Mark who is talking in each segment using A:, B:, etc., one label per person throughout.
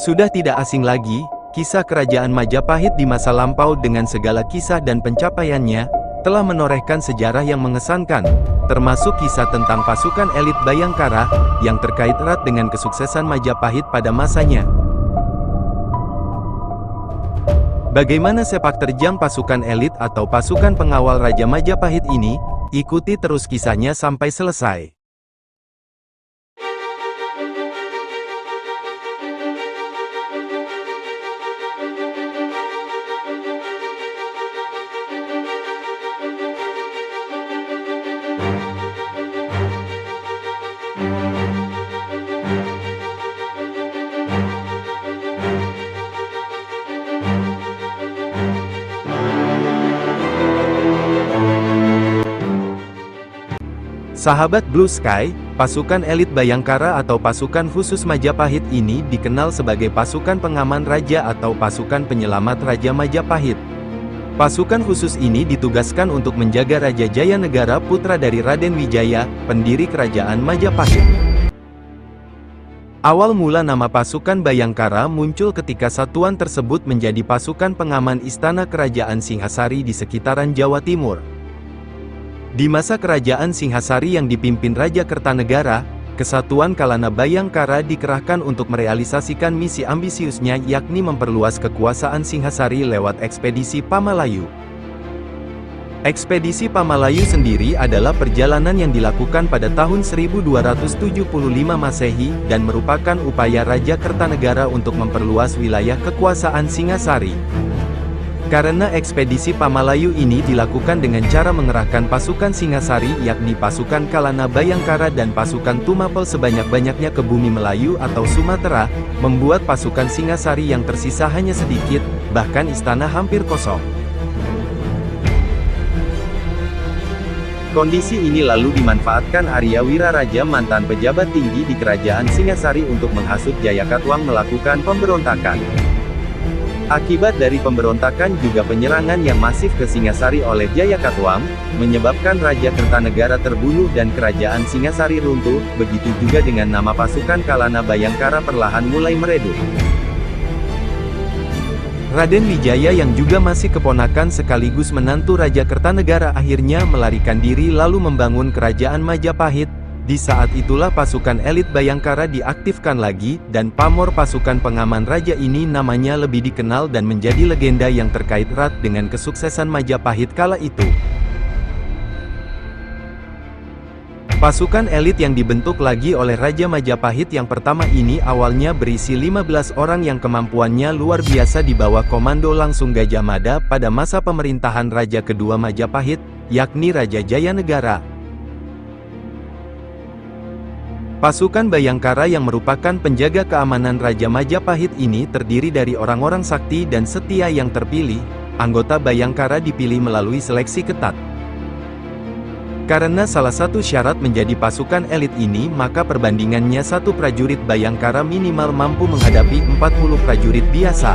A: Sudah tidak asing lagi, kisah kerajaan Majapahit di masa lampau dengan segala kisah dan pencapaiannya, telah menorehkan sejarah yang mengesankan, termasuk kisah tentang pasukan elit Bhayangkara, yang terkait erat dengan kesuksesan Majapahit pada masanya. Bagaimana sepak terjang pasukan elit atau pasukan pengawal Raja Majapahit ini? Ikuti terus kisahnya sampai selesai. Sahabat Blue Sky, pasukan elit Bhayangkara atau pasukan khusus Majapahit ini dikenal sebagai pasukan pengaman raja atau pasukan penyelamat Raja Majapahit. Pasukan khusus ini ditugaskan untuk menjaga Raja Jayanegara putra dari Raden Wijaya, pendiri kerajaan Majapahit. Awal mula nama pasukan Bhayangkara muncul ketika satuan tersebut menjadi pasukan pengaman istana kerajaan Singhasari di sekitaran Jawa Timur. Di masa kerajaan Singhasari yang dipimpin Raja Kertanegara, kesatuan Kalana Bhayangkara dikerahkan untuk merealisasikan misi ambisiusnya, yakni memperluas kekuasaan Singhasari lewat ekspedisi Pamalayu. Ekspedisi Pamalayu sendiri adalah perjalanan yang dilakukan pada tahun 1275 Masehi dan merupakan upaya Raja Kertanegara untuk memperluas wilayah kekuasaan Singhasari. Karena ekspedisi Pamalayu ini dilakukan dengan cara mengerahkan pasukan Singhasari, yakni pasukan Kalana Bhayangkara dan pasukan Tumapel sebanyak-banyaknya ke bumi Melayu atau Sumatera, membuat pasukan Singhasari yang tersisa hanya sedikit, bahkan istana hampir kosong. Kondisi ini lalu dimanfaatkan Arya Wiraraja, mantan pejabat tinggi di kerajaan Singhasari, untuk menghasut Jayakatwang melakukan pemberontakan. Akibat dari pemberontakan juga penyerangan yang masif ke Singhasari oleh Jayakatwang, menyebabkan Raja Kertanegara terbunuh dan kerajaan Singhasari runtuh, begitu juga dengan nama pasukan Kalana Bhayangkara perlahan mulai meredup. Raden Wijaya yang juga masih keponakan sekaligus menantu Raja Kertanegara akhirnya melarikan diri lalu membangun kerajaan Majapahit. Di saat itulah pasukan elit Bhayangkara diaktifkan lagi, dan pamor pasukan pengaman raja ini namanya lebih dikenal dan menjadi legenda yang terkait erat dengan kesuksesan Majapahit kala itu. Pasukan elit yang dibentuk lagi oleh Raja Majapahit yang pertama ini awalnya berisi 15 orang yang kemampuannya luar biasa di bawah komando langsung Gajah Mada pada masa pemerintahan Raja kedua Majapahit, yakni Raja Jayanegara. Pasukan Bhayangkara yang merupakan penjaga keamanan Raja Majapahit ini terdiri dari orang-orang sakti dan setia yang terpilih. Anggota Bhayangkara dipilih melalui seleksi ketat. Karena salah satu syarat menjadi pasukan elit ini, maka perbandingannya satu prajurit Bhayangkara minimal mampu menghadapi 40 prajurit biasa.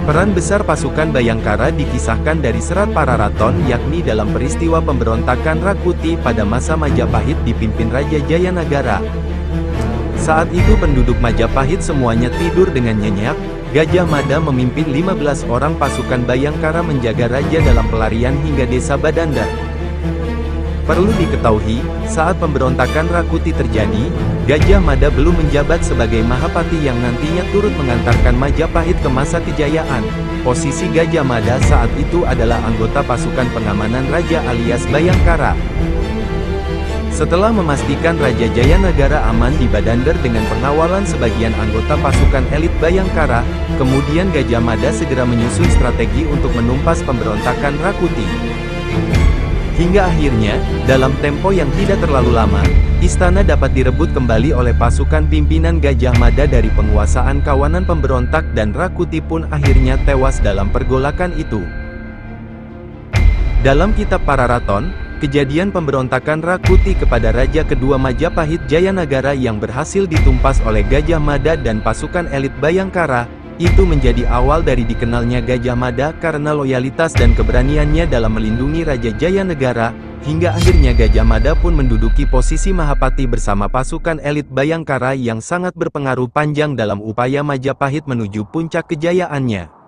A: Peran besar pasukan Bhayangkara dikisahkan dari Serat Pararaton, yakni dalam peristiwa pemberontakan Rakuti pada masa Majapahit dipimpin Raja Jayanagara. Saat itu penduduk Majapahit semuanya tidur dengan nyenyak. Gajah Mada memimpin 15 orang pasukan Bhayangkara menjaga raja dalam pelarian hingga desa Badandar. Perlu diketahui, saat pemberontakan Rakuti terjadi, Gajah Mada belum menjabat sebagai Mahapati yang nantinya turut mengantarkan Majapahit ke masa kejayaan. Posisi Gajah Mada saat itu adalah anggota pasukan pengamanan raja alias Bhayangkara. Setelah memastikan Raja Jayanegara aman di Badandar dengan pengawalan sebagian anggota pasukan elit Bhayangkara, kemudian Gajah Mada segera menyusun strategi untuk menumpas pemberontakan Rakuti. Hingga akhirnya, dalam tempo yang tidak terlalu lama, istana dapat direbut kembali oleh pasukan pimpinan Gajah Mada dari penguasaan kawanan pemberontak, dan Rakuti pun akhirnya tewas dalam pergolakan itu. Dalam kitab Pararaton, kejadian pemberontakan Rakuti kepada Raja kedua Majapahit Jayanegara yang berhasil ditumpas oleh Gajah Mada dan pasukan elit Bhayangkara, itu menjadi awal dari dikenalnya Gajah Mada karena loyalitas dan keberaniannya dalam melindungi Raja Jayanegara. Hingga akhirnya Gajah Mada pun menduduki posisi Mahapati bersama pasukan elit Bayangkara yang sangat berpengaruh panjang dalam upaya Majapahit menuju puncak kejayaannya.